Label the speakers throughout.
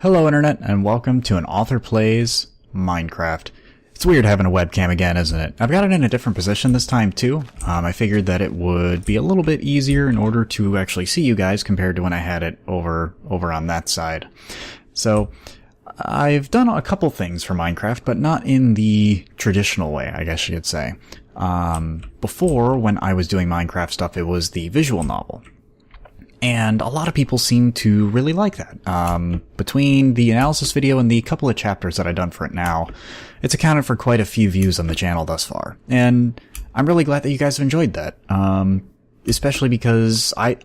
Speaker 1: Hello Internet, and welcome to AnAuthorPlays Minecraft. It's weird having a webcam again, isn't it? I've got it in a different position this time too. I figured that it would be a little bit easier in order to actually see you guys compared to when I had it over on that side. So, I've done a couple things for Minecraft, but not in the traditional way, I guess you could say. Before, when I was doing Minecraft stuff, it was the visual novel. And a lot of people seem to really like that. Between the analysis video and the couple of chapters that I've done for it now, it's accounted for quite a few views on the channel thus far. And I'm really glad that you guys have enjoyed that. Especially because I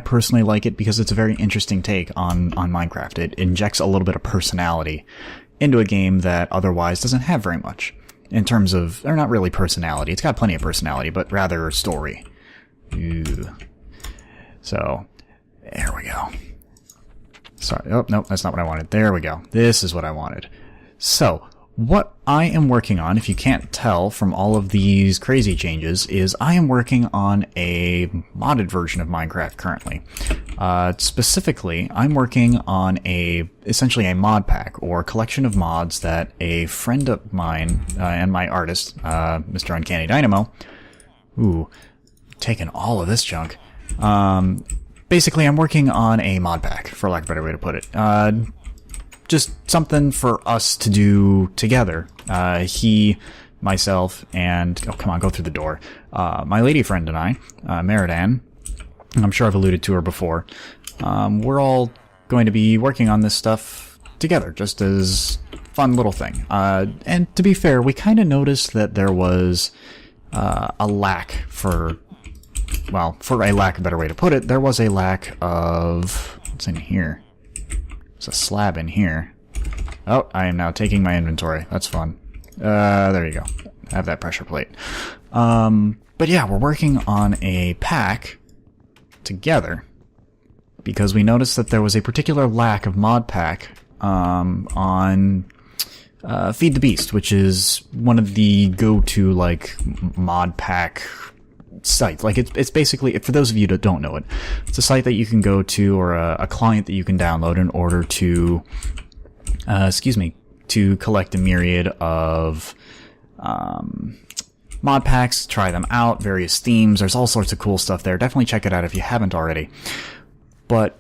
Speaker 1: personally like it because it's a very interesting take on Minecraft. It injects a little bit of personality into a game that otherwise doesn't have very much. In terms of, or not really personality, it's got plenty of personality, but rather story. Ew. So, there we go. Sorry. Oh, no, that's not what I wanted. There we go. This is what I wanted. So, what I am working on, if you can't tell from all of these crazy changes, is I am working on a modded version of Minecraft currently. Specifically, I'm working on essentially a mod pack, or collection of mods that a friend of mine, and my artist, Mr. Uncanny Dynamo, taking all of this junk, basically, I'm working on a mod pack, for lack of a better way to put it. Just something for us to do together. He, myself, and... Oh, come on, go through the door. My lady friend and I, Myriad, I'm sure I've alluded to her before, we're all going to be working on this stuff together, just as fun little thing. And to be fair, we kind of noticed that there was a lack for... Well, for a lack of a better way to put it, there was a lack of... What's in here? There's a slab in here. Oh, I am now taking my inventory. That's fun. There you go. I have that pressure plate. But yeah, we're working on a pack together because we noticed that there was a particular lack of mod pack on Feed the Beast, which is one of the go-to, like, mod pack site. Like, it's basically, for those of you that don't know it, it's a site that you can go to, or a client that you can download in order to, to collect a myriad of, mod packs, try them out, various themes. There's all sorts of cool stuff there. Definitely check it out if you haven't already. But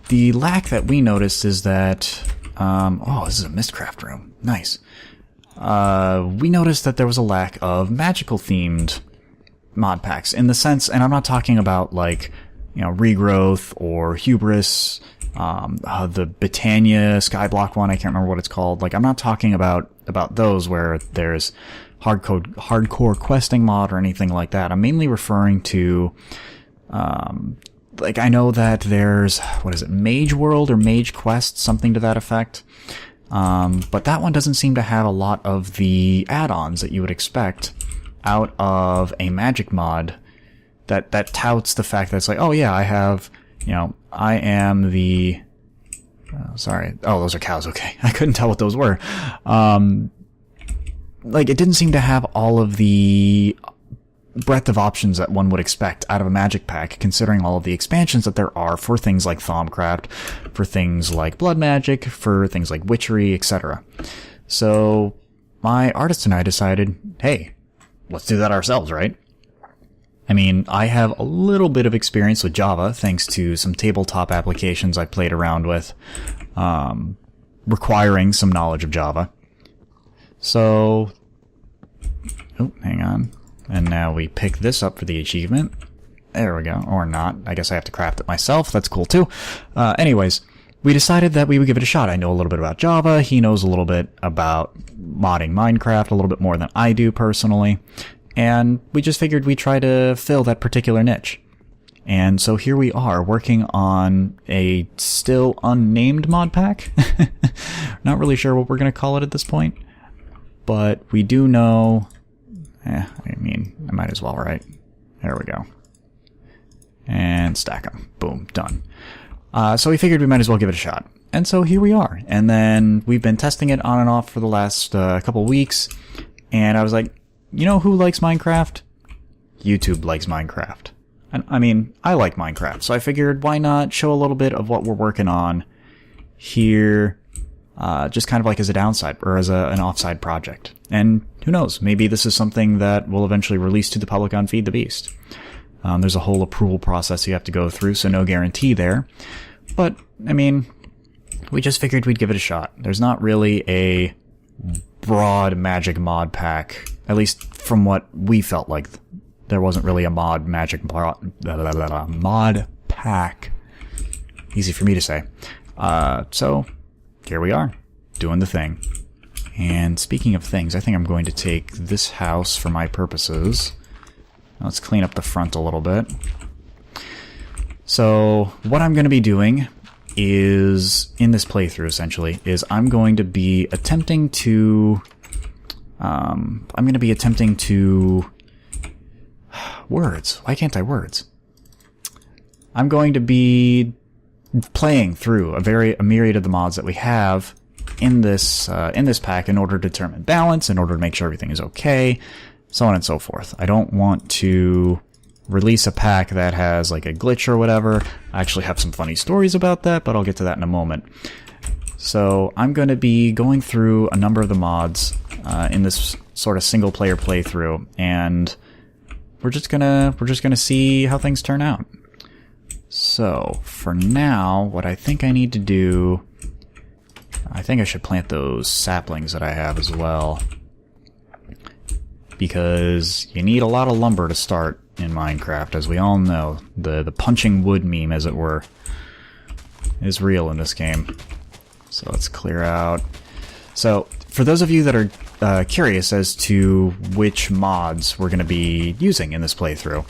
Speaker 1: the lack that we noticed is that, oh, this is a Mistcraft room. Nice. We noticed that there was a lack of magical themed mod packs, in the sense, and I'm not talking about, like, you know, Regrowth or Hubris, the Botania Skyblock one, I can't remember what it's called. Like, I'm not talking about those where there's hardcore questing mod or anything like that. I'm mainly referring to, like, I know that there's, what is it, Mage World or Mage Quest, something to that effect. But that one doesn't seem to have a lot of the add-ons that you would expect out of a magic mod that touts the fact that it's like, oh yeah, I have, you know, I am the... sorry. Oh, those are cows. Okay. I couldn't tell what those were. Like, it didn't seem to have all of the breadth of options that one would expect out of a magic pack, considering all of the expansions that there are for things like Thaumcraft, for things like blood magic, for things like witchery, etc. So, my artist and I decided, hey, let's do that ourselves, right? I mean, I have a little bit of experience with Java, thanks to some tabletop applications I played around with, requiring some knowledge of Java. So, oh, hang on. And now we pick this up for the achievement. There we go. Or not. I guess I have to craft it myself. That's cool too. Anyways, we decided that we would give it a shot. I know a little bit about Java. He knows a little bit about modding Minecraft, a little bit more than I do personally. And we just figured we'd try to fill that particular niche. And so here we are, working on a still unnamed mod pack. Not really sure what we're going to call it at this point. But we do know... I mean, I might as well, right? There we go. And stack them. Boom, done. So we figured we might as well give it a shot. And so here we are. And then we've been testing it on and off for the last couple weeks. And I was like, you know who likes Minecraft? YouTube likes Minecraft. And I mean, I like Minecraft. So I figured, why not show a little bit of what we're working on here just kind of like as a downside or as an offside project. And who knows, maybe this is something that will eventually release to the public on Feed the Beast. There's a whole approval process you have to go through, so no guarantee there. But, I mean, we just figured we'd give it a shot. There's not really a broad Magic mod pack, at least from what we felt like. There wasn't really a mod pack. Easy for me to say. So, here we are, doing the thing. And speaking of things, I think I'm going to take this house for my purposes. Let's clean up the front a little bit. So, what I'm going to be doing is, in this playthrough essentially, is I'm going to be attempting to... Words. Why can't I words? I'm going to be playing through a myriad of the mods that we have in this pack in order to determine balance, in order to make sure everything is okay, so on and so forth. I don't want to release a pack that has like a glitch or whatever. I actually have some funny stories about that, but I'll get to that in a moment. So I'm going to be going through a number of the mods in this sort of single player playthrough, and we're just gonna see how things turn out. So for now, what I think I need to do, I think I should plant those saplings that I have as well, because you need a lot of lumber to start in Minecraft, as we all know. The punching wood meme, as it were, is real in this game. So let's clear out. So for those of you that are curious as to which mods we're going to be using in this playthrough,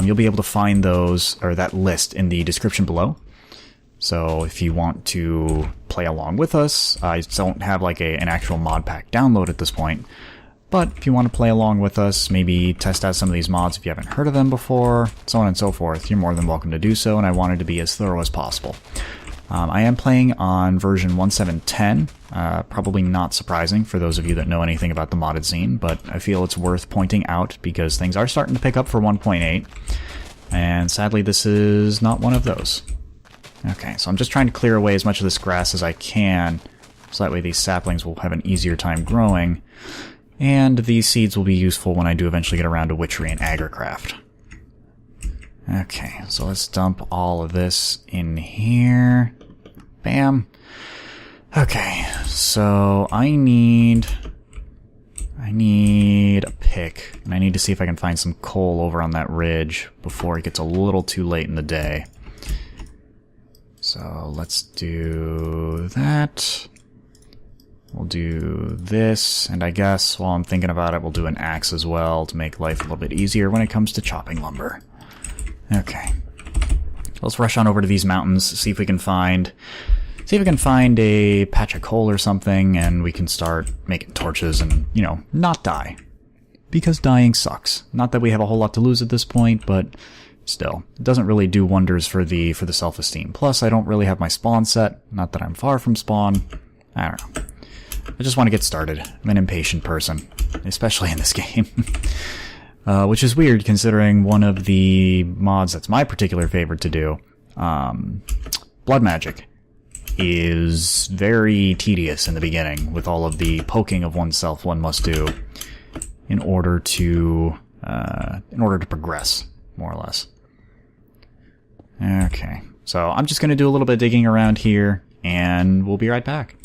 Speaker 1: you'll be able to find those, or that list, in the description below. So if you want to play along with us, I don't have like an actual mod pack download at this point, but if you want to play along with us, maybe test out some of these mods if you haven't heard of them before, so on and so forth, you're more than welcome to do so, and I wanted to be as thorough as possible. I am playing on version 1.7.10, probably not surprising for those of you that know anything about the modded scene, but I feel it's worth pointing out because things are starting to pick up for 1.8, and sadly this is not one of those. Okay, so I'm just trying to clear away as much of this grass as I can, so that way these saplings will have an easier time growing, and these seeds will be useful when I do eventually get around to witchery and agricraft. Okay, so let's dump all of this in here. Bam. Okay, so I need a pick, and I need to see if I can find some coal over on that ridge before it gets a little too late in the day. So let's do that. We'll do this, and I guess while I'm thinking about it, we'll do an axe as well to make life a little bit easier when it comes to chopping lumber. Okay. Let's rush on over to these mountains, see if we can find a patch of coal or something, and we can start making torches and, you know, not die. Because dying sucks. Not that we have a whole lot to lose at this point, but still, it doesn't really do wonders for the self-esteem. Plus, I don't really have my spawn set. Not that I'm far from spawn. I don't know. I just want to get started. I'm an impatient person, especially in this game. Which is weird considering one of the mods that's my particular favorite to do, Blood Magic, is very tedious in the beginning with all of the poking of oneself one must do in order to progress, more or less. Okay, so I'm just going to do a little bit of digging around here, and we'll be right back.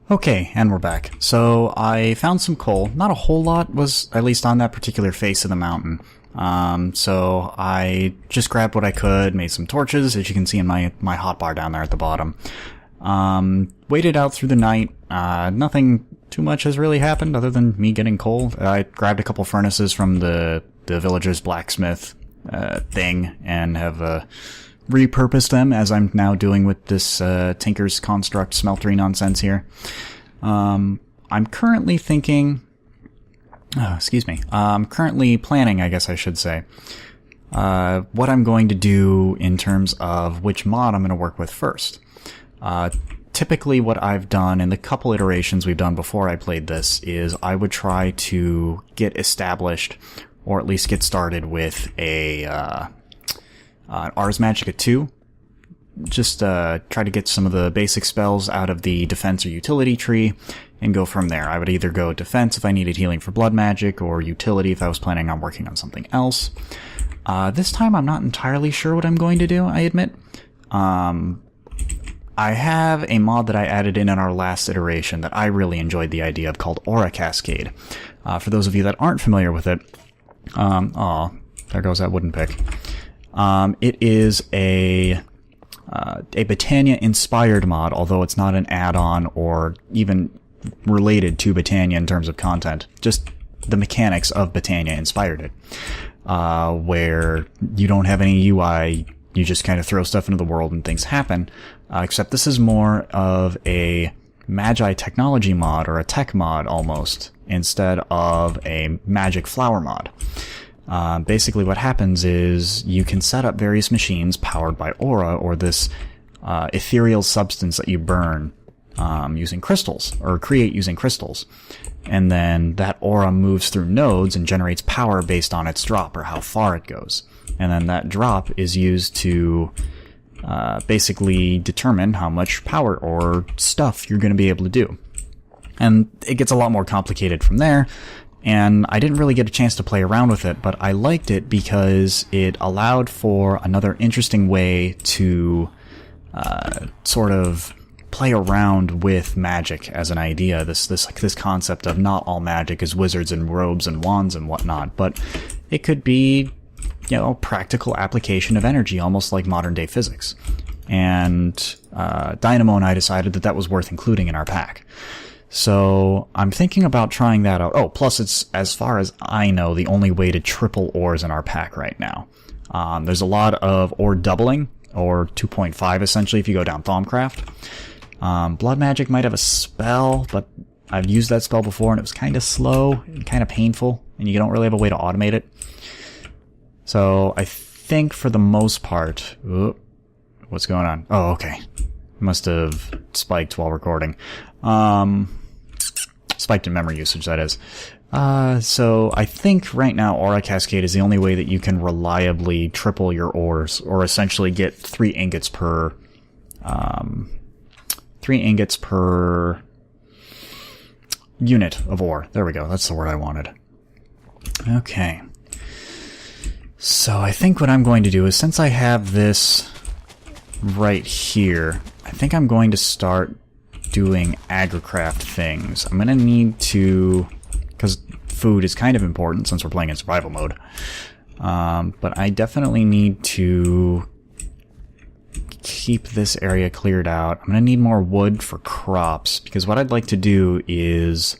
Speaker 1: Okay, and we're back. So I found some coal. Not a whole lot was at least on that particular face of the mountain. So I just grabbed what I could, made some torches, as you can see in my hotbar down there at the bottom. Waited out through the night. Nothing too much has really happened other than me getting coal. I grabbed a couple furnaces from the villager's blacksmith thing and have repurposed them, as I'm now doing with this Tinker's Construct smeltery nonsense here. I'm currently thinking... I'm currently planning, I guess I should say, what I'm going to do in terms of which mod I'm going to work with first. Typically what I've done in the couple iterations we've done before I played this is I would try to get established, or at least get started with a Ars Magica 2 just try to get some of the basic spells out of the defense or utility tree and go from there. I would either go defense if I needed healing for blood magic, or utility if I was planning on working on something else. This time I'm not entirely sure what I'm going to do, I admit. I have a mod that I added in our last iteration that I really enjoyed the idea of, called Aura Cascade. For those of you that aren't familiar with it, there goes that wooden pick. It is a Botania-inspired mod, although it's not an add-on or even related to Botania in terms of content. Just the mechanics of Botania inspired it, where you don't have any UI, you just kind of throw stuff into the world and things happen, except this is more of a Magi technology mod, or a tech mod almost, instead of a magic flower mod. Basically what happens is you can set up various machines powered by aura, or this ethereal substance that you burn using crystals, or create using crystals. And then that aura moves through nodes and generates power based on its drop, or how far it goes. And then that drop is used to basically determine how much power or stuff you're going to be able to do. And it gets a lot more complicated from there. And I didn't really get a chance to play around with it, but I liked it because it allowed for another interesting way to sort of play around with magic as an idea. This concept of not all magic is wizards and robes and wands and whatnot, but it could be, you know, practical application of energy, almost like modern day physics. And Dynamo and I decided that that was worth including in our pack. So I'm thinking about trying that out. Oh, plus it's, as far as I know, the only way to triple ores in our pack right now. There's a lot of ore doubling, or 2.5 essentially if you go down Thaumcraft. Blood magic might have a spell, but I've used that spell before and it was kind of slow and kind of painful, and you don't really have a way to automate it. So I think for the most part... what's going on? Oh, okay. Must have spiked while recording. Spiked in memory usage, that is. So I think right now Aura Cascade is the only way that you can reliably triple your ores, or essentially get 3 ingots per... 3 ingots per unit of ore. There we go, that's the word I wanted. Okay. So I think what I'm going to do is, since I have this right here, I think I'm going to start doing agricraft things. I'm going to need to, because food is kind of important since we're playing in survival mode, but I definitely need to keep this area cleared out. I'm going to need more wood for crops, because what I'd like to do is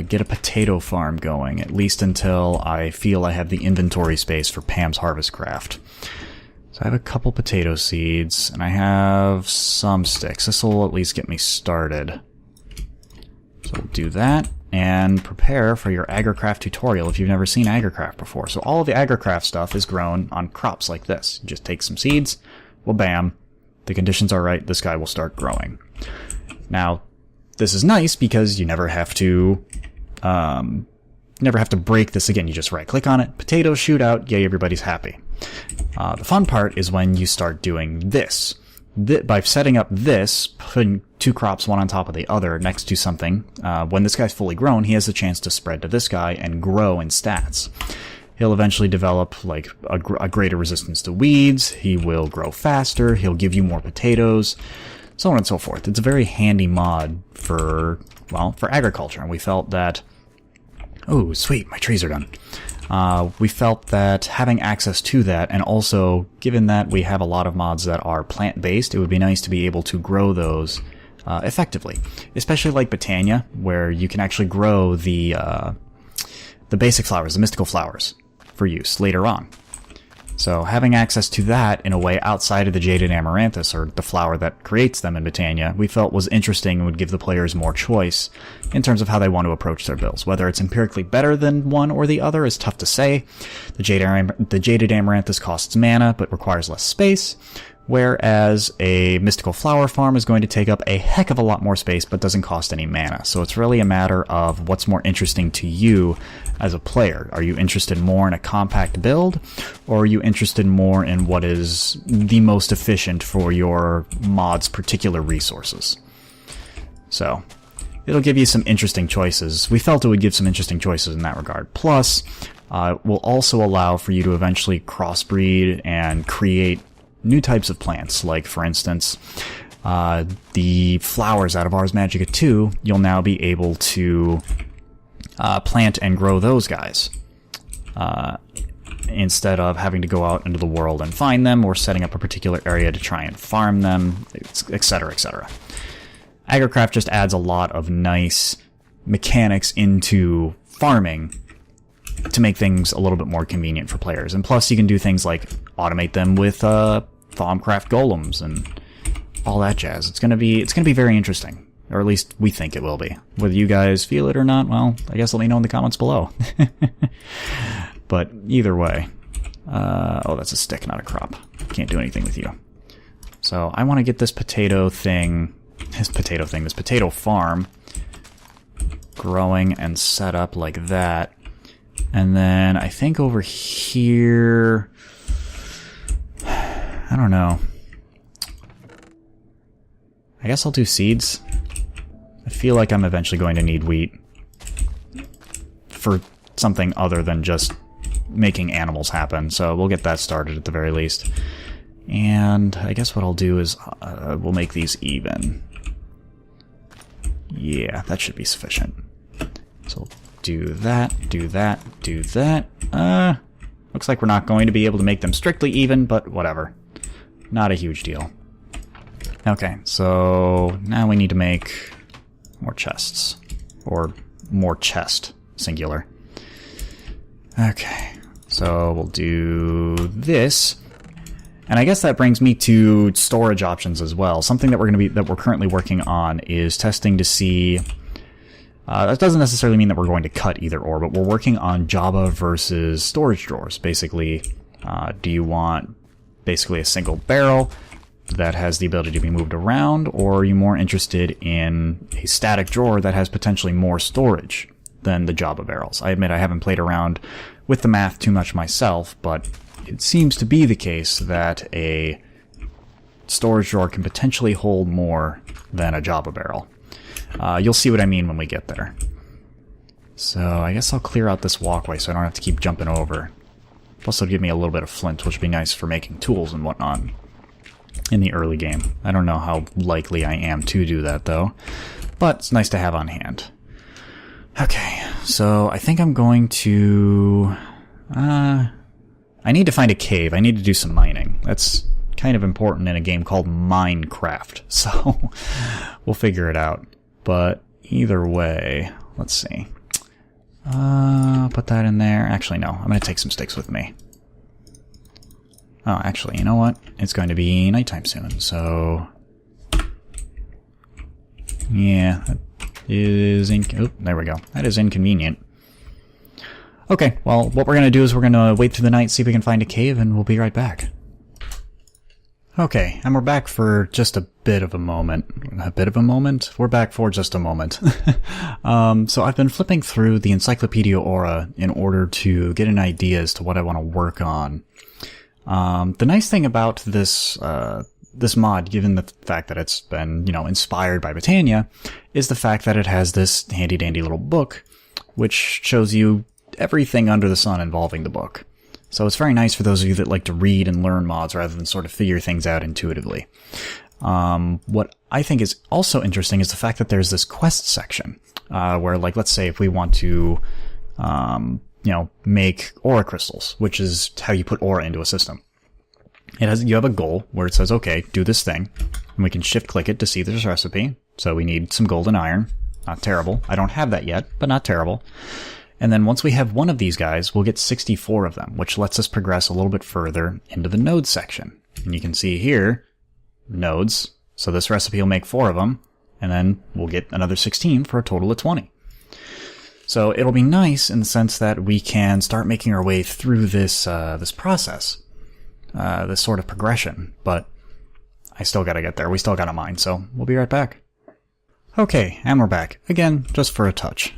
Speaker 1: get a potato farm going, at least until I feel I have the inventory space for Pam's Harvest Craft. So I have a couple potato seeds, and I have some sticks. This will at least get me started. So we'll do that, and prepare for your agricraft tutorial if you've never seen agricraft before. So all of the agricraft stuff is grown on crops like this. You just take some seeds, well bam, the conditions are right, this guy will start growing. Now, this is nice because you never have to break this again. You just right click on it, potatoes shoot out, yay, everybody's happy. The fun part is when you start doing this. By setting up this, putting 2 crops one on top of the other next to something, when this guy's fully grown, he has the chance to spread to this guy and grow in stats. He'll eventually develop like a greater resistance to weeds, he will grow faster, he'll give you more potatoes, so on and so forth. It's a very handy mod for, well, for agriculture, and we felt that... Oh, sweet, my trees are done. We felt that having access to that, and also given that we have a lot of mods that are plant-based, it would be nice to be able to grow those effectively. Especially like Botania, where you can actually grow the basic flowers, the mystical flowers, for use later on. So having access to that in a way outside of the Jaded Amaranthus, or the flower that creates them in Botania, we felt was interesting and would give the players more choice in terms of how they want to approach their builds. Whether it's empirically better than one or the other is tough to say. The Jaded Amaranthus costs mana but requires less space, Whereas a mystical flower farm is going to take up a heck of a lot more space but doesn't cost any mana. So it's really a matter of what's more interesting to you as a player. Are you interested more in a compact build, or are you interested more in what is the most efficient for your mod's particular resources? So it'll give you some interesting choices. We felt it would give some interesting choices in that regard. Plus, will also allow for you to eventually crossbreed and create new types of plants. Like, for instance, the flowers out of Ars Magica 2, you'll now be able to plant and grow those guys. Instead of having to go out into the world and find them, or setting up a particular area to try and farm them, etc., etc. AnAuthorCraft just adds a lot of nice mechanics into farming to make things a little bit more convenient for players. And plus, you can do things like automate them with Thaumcraft golems and all that jazz. It's gonna be very interesting, or at least we think it will be. Whether you guys feel it or not, well, I guess let me know in the comments below. But either way, oh, that's a stick, not a crop. Can't do anything with you. So I want to get this potato farm growing and set up like that. And then I think over here, I don't know. I guess I'll do seeds. I feel like I'm eventually going to need wheat for something other than just making animals happen. So we'll get that started at the very least. And I guess what I'll do is we'll make these even. Yeah, that should be sufficient. So we'll do that, do that, do that. Looks like we're not going to be able to make them strictly even, but whatever. Not a huge deal. Okay, so now we need to make more chests. Or more chest, singular. Okay, so we'll do this. And I guess that brings me to storage options as well. Something that we're currently working on is testing to see. That doesn't necessarily mean that we're going to cut either or, but we're working on Java versus storage drawers. Basically, do you want basically a single barrel that has the ability to be moved around, or are you more interested in a static drawer that has potentially more storage than the Java barrels? I admit I haven't played around with the math too much myself, but it seems to be the case that a storage drawer can potentially hold more than a Java barrel. You'll see what I mean when we get there. So I guess I'll clear out this walkway so I don't have to keep jumping over. Plus it'll give me a little bit of flint, which would be nice for making tools and whatnot in the early game. I don't know how likely I am to do that, though, but it's nice to have on hand. Okay, so I think I'm going to... I need to find a cave. I need to do some mining. That's kind of important in a game called Minecraft, so we'll figure it out. But either way, let's see. Put that in there. Actually, no. I'm going to take some sticks with me. Oh, actually, you know what? It's going to be nighttime soon, so... Yeah, that is... Oh, there we go. That is inconvenient. Okay, well, what we're going to do is we're going to wait through the night, see if we can find a cave, and we'll be right back. Okay, and we're back for just a bit of a moment. A bit of a moment? We're back for just a moment. So I've been flipping through the Encyclopedia Aura in order to get an idea as to what I want to work on. The nice thing about this this mod, given the fact that it's been, inspired by Botania, is the fact that it has this handy-dandy little book, which shows you everything under the sun involving the book. So it's very nice for those of you that like to read and learn mods rather than sort of figure things out intuitively. What I think is also interesting is the fact that there's this quest section, where, like, let's say if we want to, make aura crystals, which is how you put aura into a system. You have a goal where it says, okay, do this thing, and we can shift click it to see this recipe. So we need some gold and iron. Not terrible. I don't have that yet, but not terrible. And then once we have one of these guys, we'll get 64 of them, which lets us progress a little bit further into the nodes section. And you can see here, nodes. So this recipe will make 4 of them, and then we'll get another 16 for a total of 20. So it'll be nice in the sense that we can start making our way through this this process, this sort of progression. But I still gotta get there. We still gotta mine, so we'll be right back. Okay, and we're back. Again, just for a touch.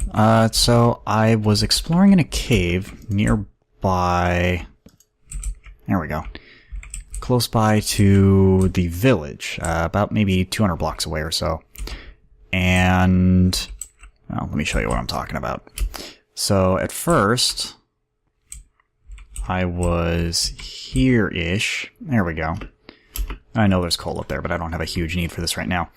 Speaker 1: So I was exploring in a cave nearby... There we go. Close by to the village, about maybe 200 blocks away or so. And... well, let me show you what I'm talking about. So, at first... I was here-ish. There we go. I know there's coal up there, but I don't have a huge need for this right now.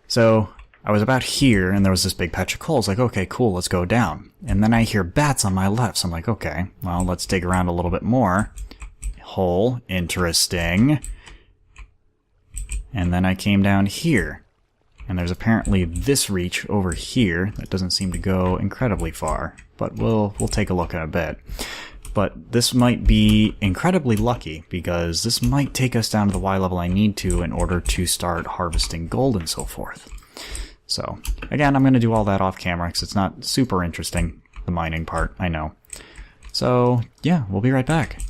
Speaker 1: So... I was about here, and there was this big patch of coal. It's like, okay, cool, let's go down. And then I hear bats on my left, so I'm like, okay, well, let's dig around a little bit more. Hole, interesting. And then I came down here. And there's apparently this reach over here that doesn't seem to go incredibly far. But we'll take a look in a bit. But this might be incredibly lucky, because this might take us down to the Y level I need to in order to start harvesting gold and so forth. So, again, I'm going to do all that off camera because it's not super interesting, the mining part, I know. So, yeah, we'll be right back.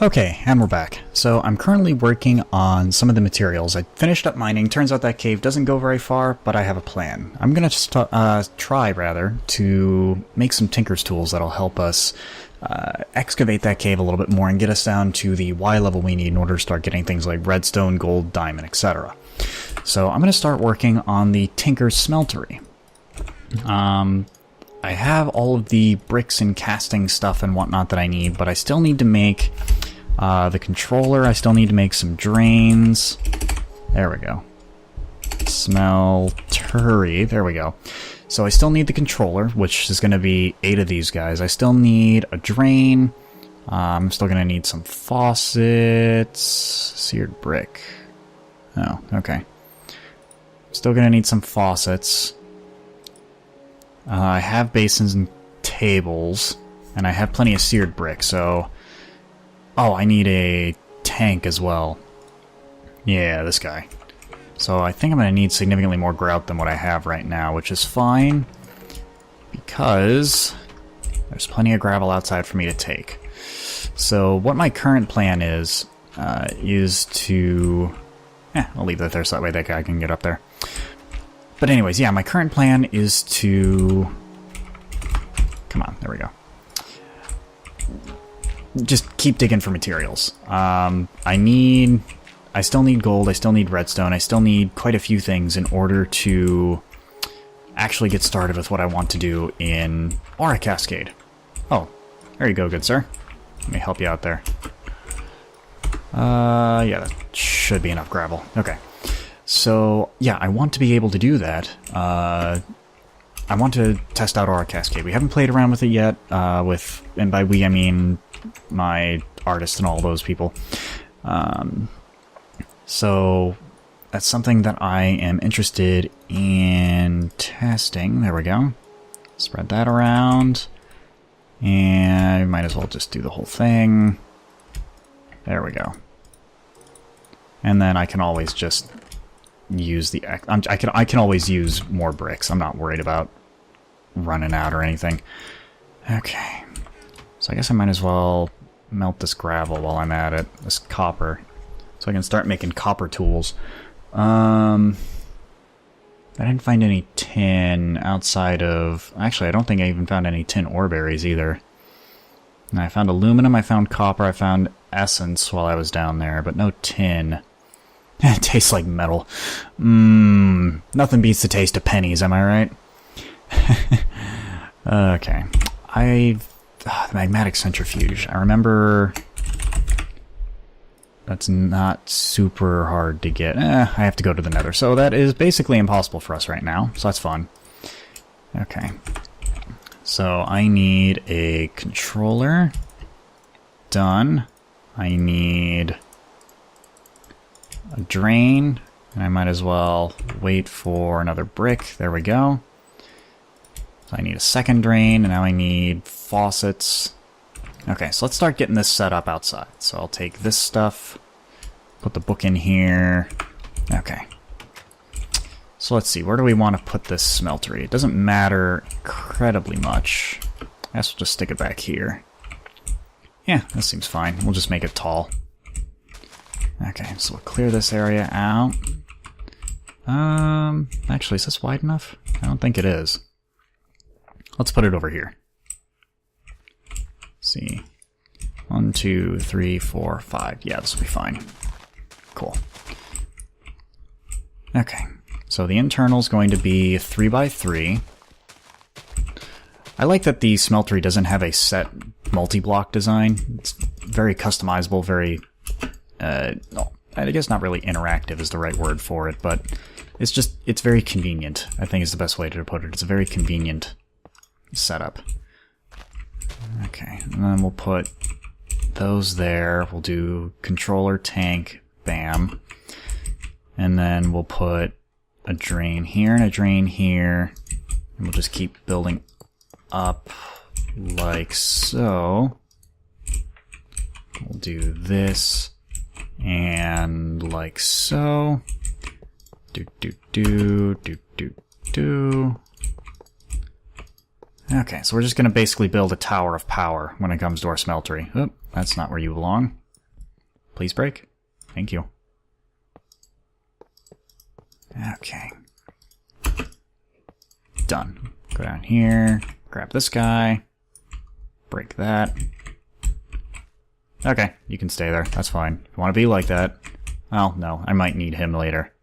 Speaker 1: Okay, and we're back. So, I'm currently working on some of the materials. I finished up mining. Turns out that cave doesn't go very far, but I have a plan. I'm going to try to make some tinker's tools that'll help us excavate that cave a little bit more and get us down to the Y level we need in order to start getting things like redstone, gold, diamond, etc. So I'm going to start working on the Tinker's Smeltery. I have all of the bricks and casting stuff and whatnot that I need, but I still need to make the controller. I still need to make some drains. There we go. Smeltery. There we go. So I still need the controller, which is going to be 8 of these guys. I still need a drain. I'm still going to need some faucets. Seared brick. Oh, okay. Still gonna need some faucets. I have basins and tables, and I have plenty of seared brick, so... oh, I need a tank as well. Yeah, this guy. So I think I'm gonna need significantly more grout than what I have right now, which is fine, because there's plenty of gravel outside for me to take. So what my current plan is to... I'll leave that there so that way that guy can get up there. But anyways, yeah, my current plan is to... come on, there we go. Just keep digging for materials. I still need gold, I still need redstone, I still need quite a few things in order to actually get started with what I want to do in Aura Cascade. Oh, there you go, good sir. Let me help you out there. Yeah, that should be enough gravel. Okay. So, yeah, I want to be able to do that. I want to test out Aura Cascade. We haven't played around with it yet, and by we I mean my artist and all those people. So, that's something that I am interested in testing. There we go. Spread that around. And I might as well just do the whole thing. There we go. And then I can always just use the... I can always use more bricks. I'm not worried about running out or anything. Okay. So I guess I might as well melt this gravel while I'm at it. This copper. So I can start making copper tools. I didn't find any tin outside of... actually, I don't think I even found any tin ore berries either. And I found aluminum, I found copper, I found essence while I was down there, but no tin. It tastes like metal. Nothing beats the taste of pennies, am I right? Okay. The magmatic centrifuge. I remember... that's not super hard to get. I have to go to the nether. So that is basically impossible for us right now. So that's fun. Okay. So I need a controller. Done. I need a drain. And I might as well wait for another brick. There we go. So I need a second drain, and now I need faucets. Okay, so let's start getting this set up outside. So I'll take this stuff, put the book in here. Okay. So let's see, where do we want to put this smeltery? It doesn't matter incredibly much. I guess we'll just stick it back here. Yeah, that seems fine. We'll just make it tall. Okay, so we'll clear this area out. Actually, is this wide enough? I don't think it is. Let's put it over here. Let's see. 1, 2, 3, 4, 5. Yeah, this will be fine. Cool. Okay, so the internal is going to be 3 by 3. I like that the smeltery doesn't have a set multi-block design. It's very customizable, very, I guess not really interactive is the right word for it, but it's very convenient, I think is the best way to put it. It's a very convenient setup. Okay, and then we'll put those there. We'll do controller, tank, bam. And then we'll put a drain here and a drain here. And we'll just keep building up like so. We'll do this and like so. Do do do do do do. Okay, so we're just going to basically build a tower of power when it comes to our smeltery. Oop, that's not where you belong. Please break. Thank you. Okay. Done. Go down here, grab this guy, break that. Okay, you can stay there. That's fine. If you want to be like that. Well, no, I might need him later.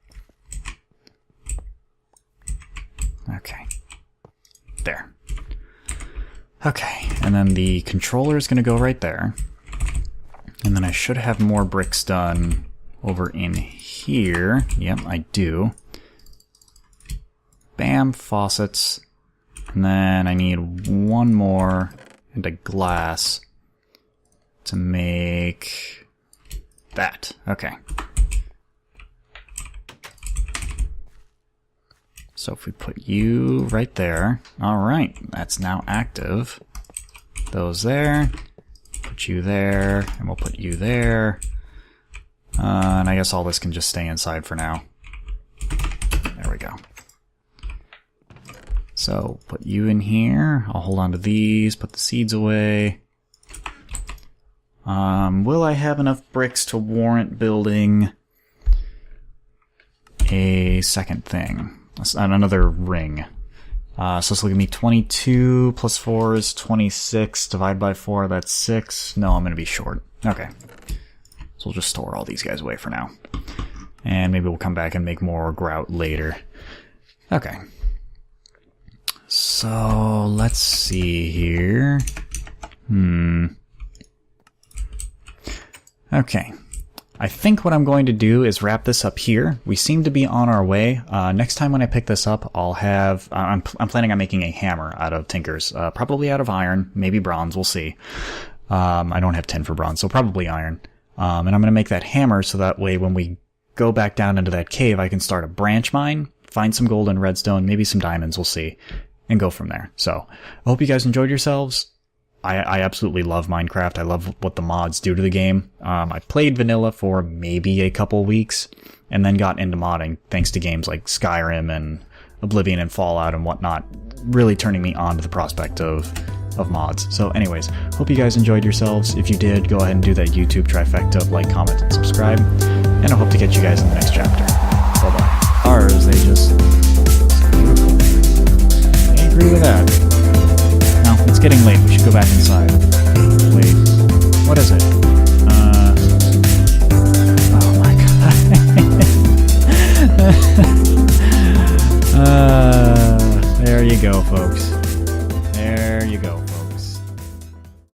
Speaker 1: Okay. There. Okay, and then the controller is going to go right there. And then I should have more bricks done over in here. Yep, I do. Bam, faucets. And then I need one more and a glass to make that. Okay. So if we put you right there, alright, that's now active. Those there, put you there, and we'll put you there. And I guess all this can just stay inside for now. There we go. So put you in here, I'll hold on to these, put the seeds away. Will I have enough bricks to warrant building a second thing? Another ring. So this will give me 22 plus 4 is 26. Divide by 4, that's 6. No, I'm going to be short. Okay. So we'll just store all these guys away for now. And maybe we'll come back and make more grout later. Okay. So let's see here. Okay. I think what I'm going to do is wrap this up here. We seem to be on our way. Next time when I pick this up, I'll have... I'm planning on making a hammer out of tinkers. Probably out of iron, maybe bronze, we'll see. I don't have tin for bronze, so probably iron. And I'm going to make that hammer so that way when we go back down into that cave, I can start a branch mine, find some gold and redstone, maybe some diamonds, we'll see, and go from there. So, I hope you guys enjoyed yourselves. I absolutely love Minecraft. I love what the mods do to the game. I played vanilla for maybe a couple weeks, and then got into modding, thanks to games like Skyrim and Oblivion and Fallout and whatnot, really turning me on to the prospect of mods. So anyways, hope you guys enjoyed yourselves. If you did, go ahead and do that YouTube trifecta of like, comment, and subscribe, and I hope to catch you guys in the next chapter. Bye-bye. Ours, they just... I agree with that. No, it's getting late. We should go back inside. Wait. What is it? Oh my god. There you go, folks.